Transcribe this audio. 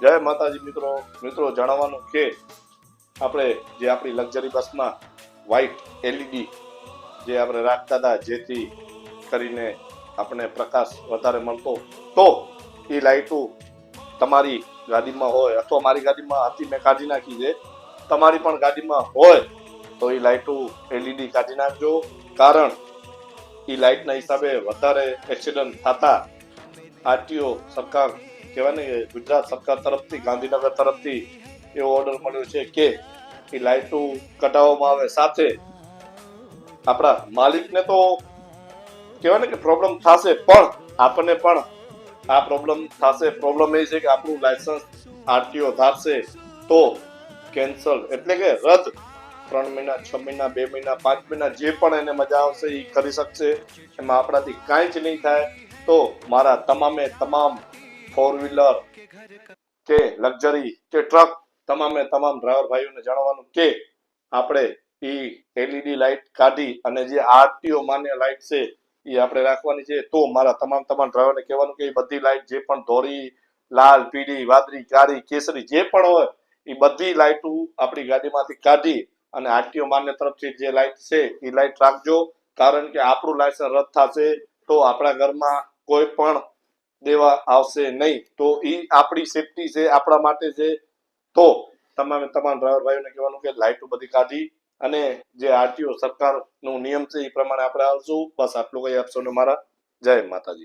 જય માતાજી મિત્રો જણાવવાનું કે આપણે જે આપણી લક્ઝરી બસમાં વ્હાઇટ એલઈડી જે આપણે રાખતા હતા જેથી કરીને આપણે પ્રકાશ વધારે મળતો, તો એ લાઇટો તમારી ગાડીમાં હોય અથવા મારી ગાડીમાં હતી મેં કાઢી નાખી છે, તમારી પણ ગાડીમાં હોય તો એ લાઇટો એલઈડી કાઢી નાખજો. કારણ એ લાઇટના હિસાબે વધારે એક્સિડન્ટ થતા આરટીઓ સરકાર કહેવાય ને ગુજરાત સરકાર તરફથી ગાંધીનગર તરફથી એવો ઓર્ડર મળ્યો છે કે એ લાઇટો કઢાવવામાં આવે. સાથે આપણા માલિકને તો કહેવાય ને કે પ્રોબ્લેમ થશે, પણ આપણને પણ આ પ્રોબ્લેમ થશે. પ્રોબ્લેમ એ છે કે આપણું લાયસન્સ આરટીઓ ધારશે તો કેન્સલ એટલે કે રદ 3 મહિના 6 મહિના 2 મહિના 5 મહિના જે પણ એને મજા આવશે એ કરી શકશે. એમાં આપણાથી કાંઈ જ નહીં થાય. તો મારા તમામે તમામ 4 વ્હીલર કે લક્ઝરી કે ટ્રક તમામે તમામ ડ્રાઈવર ભાઈઓને જણાવવાનું કે આપણે એલઈડી લાઇટ કાઢી અને જે આરટીઓ માન્ય લાઇટ છે એ આપણે રાખવાની છે. તો મારા તમામ ડ્રાઈવરને કહેવાનું કે એ બધી લાઇટ જે પણ ધોળી, લાલ, પીળી, વાદળી, કાળી, કેસરી જે પણ હોય એ બધી લાઇટો આપણી ગાડીમાંથી કાઢી અને આરટીઓ માન્ય તરફથી જે લાઇટ છે એ લાઇટ રાખજો. કારણ કે આપણું લાયસન્સ રદ થશે તો આપણા ઘરમાં કોઈ પણ દેવા આવશે નહીં. તો એ આપણી સેફટી છે, આપણા માટે છે. તો તમામ ડ્રાઈવર ભાઈઓને કહેવાનું કે લાઇટો બધી કાઢી અને જે આરટીઓ સરકારનો નિયમ છે એ પ્રમાણે આપણે આવશું. બસ આટલું કહી આપશો ને મારા જય માતાજી.